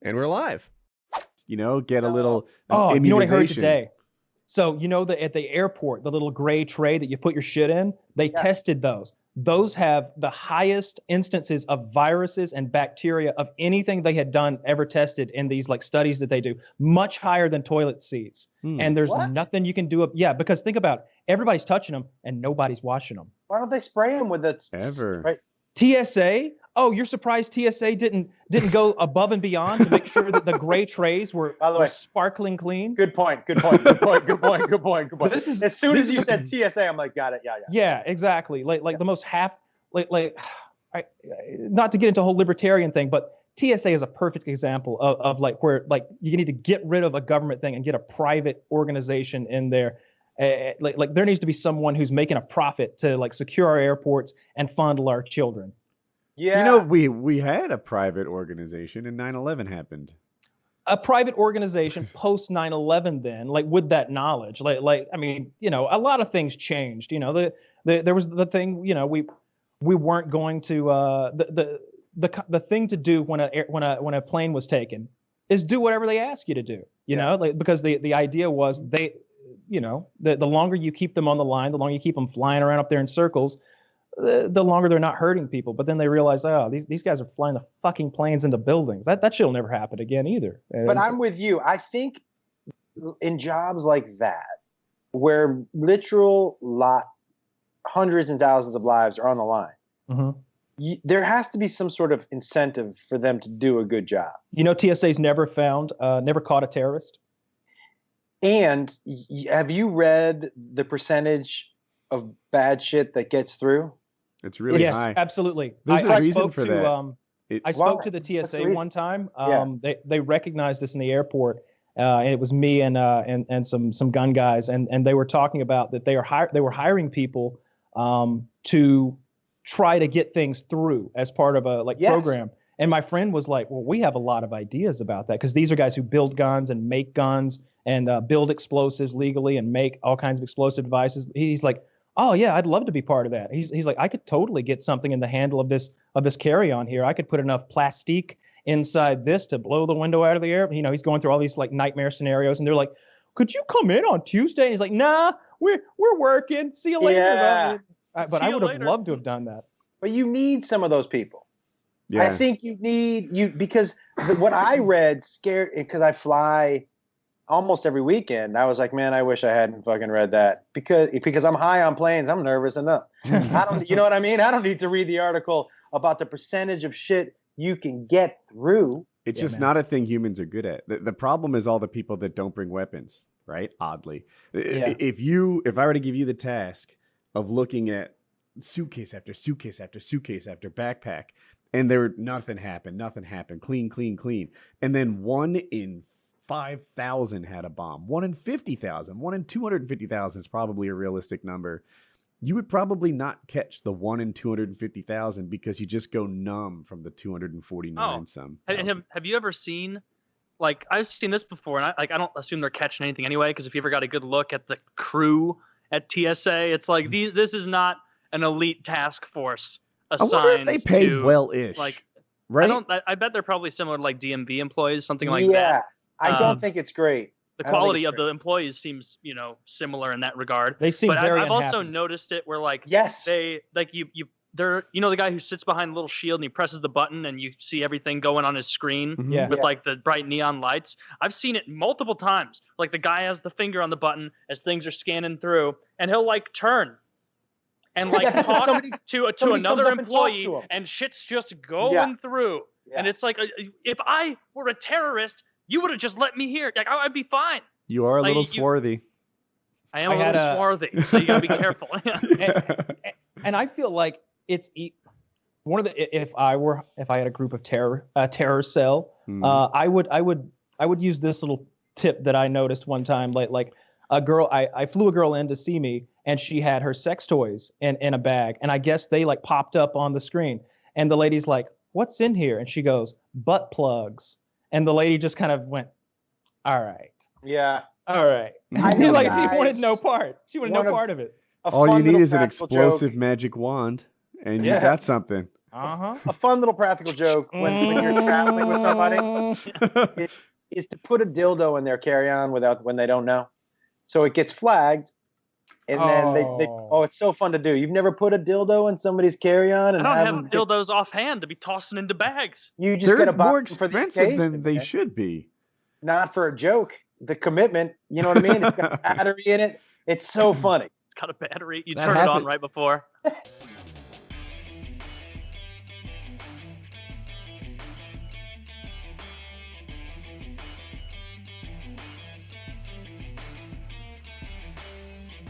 And we're live. You know, get a little Oh, you know what I heard immunization. today? So, you know, at the airport, the little gray tray that you put your shit in, they tested those. Those have the highest instances of viruses and bacteria of anything they had done ever tested in these like studies that they do, much higher than toilet seats. And there's nothing you can do. Because think about it, everybody's touching them and nobody's washing them. Why don't they spray them with it? Ever. TSA? Oh, you're surprised TSA didn't go above and beyond to make sure that the gray trays were sparkling clean? Good point. This is, as soon as you said TSA, I'm like, got it. Yeah, exactly. Like the most not to get into a whole libertarian thing, but TSA is a perfect example of like where like you need to get rid of a government thing and get a private organization in there. Like there needs to be someone who's making a profit to like secure our airports and fondle our children. Yeah. You know, we had a private organization and 9/11 happened. A private organization post 9/11 then, like with that knowledge, like I mean, you know, a lot of things changed. You know, there was the thing, you know, we weren't going to the thing to do when a plane was taken is do whatever they ask you to do. You know, like because the idea was they, you know, the longer you keep them on the line, the longer you keep them flying around up there in circles, the longer they're not hurting people. But then they realize, oh, these guys are flying the fucking planes into buildings. That shit'll never happen again either. But I'm with you. I think in jobs like that, where hundreds and thousands of lives are on the line, there has to be some sort of incentive for them to do a good job. You know, TSA's never caught a terrorist. And have you read the percentage of bad shit that gets through? It's really high. Yes, absolutely. There's a reason for that. I spoke to the TSA one time. They recognized us in the airport, and it was me and some gun guys, and they were talking about that they were hiring people to try to get things through as part of a program. And my friend was like, well, we have a lot of ideas about that because these are guys who build guns and make guns and build explosives legally and make all kinds of explosive devices. He's like, oh yeah, I'd love to be part of that. He's like, I could totally get something in the handle of this carry-on here. I could put enough plastique inside this to blow the window out of the air. You know, he's going through all these like nightmare scenarios, and they're like, could you come in on Tuesday? And he's like, nah, we're working. See you later. Yeah. But I would have loved to have done that. But you need some of those people. Yeah. I think you need because what I read scared because I fly almost every weekend. I was like, man, I wish I hadn't fucking read that because I'm high on planes. I'm nervous enough. You know what I mean? I don't need to read the article about the percentage of shit you can get through. It's just not a thing humans are good at. The problem is all the people that don't bring weapons, right? Oddly. Yeah. If I were to give you the task of looking at suitcase after suitcase after suitcase after backpack, and nothing happened, clean. And then 1 in 5,000 had a bomb. 1 in 50,000, 1 in 250,000 is probably a realistic number. You would probably not catch the 1 in 250,000 because you just go numb from the 249 some. Have you ever seen, like, I've seen this before, and I don't assume they're catching anything anyway, because if you ever got a good look at the crew at TSA, it's like this is not an elite task force assigned. I wonder if they pay well-ish. Like, right? I bet they're probably similar to like DMV employees, something like that. Yeah, I don't think it's great. The quality of the employees seems, you know, similar in that regard. They seem very I've unhappy. also noticed it where like yes, they like they're, you know, the guy who sits behind the little shield and he presses the button and you see everything going on his screen with like the bright neon lights. I've seen it multiple times. Like the guy has the finger on the button as things are scanning through, and he'll like turn and like talk to another employee, and shit's just going through. Yeah. And it's like, if I were a terrorist, you would have just let me here. Like, I'd be fine. You are a little swarthy. I am a little swarthy, so you gotta be careful. and I feel like it's one of the if I had a group of terror cell, I would use this little tip that I noticed one time. Like a girl, I flew a girl in to see me, and she had her sex toys in a bag, and I guess they like popped up on the screen, and the lady's like, "What's in here?" And she goes, "Butt plugs." And the lady just kind of went, all right. Yeah. All right. I feel like she wanted no part. She wanted no part of it. All you need is an explosive magic wand, and you got something. A fun little practical joke when you're traveling with somebody is to put a dildo in their carry-on when they don't know. So it gets flagged. And then it's so fun to do. You've never put a dildo in somebody's carry-on, and I don't have dildos offhand to be tossing into bags. You just got to buy more them for the expensive occasion, than they should be. Not for a joke. The commitment, you know what I mean? It's got a battery in it. It's so funny. It's got a battery. You That turn it on happened. right before.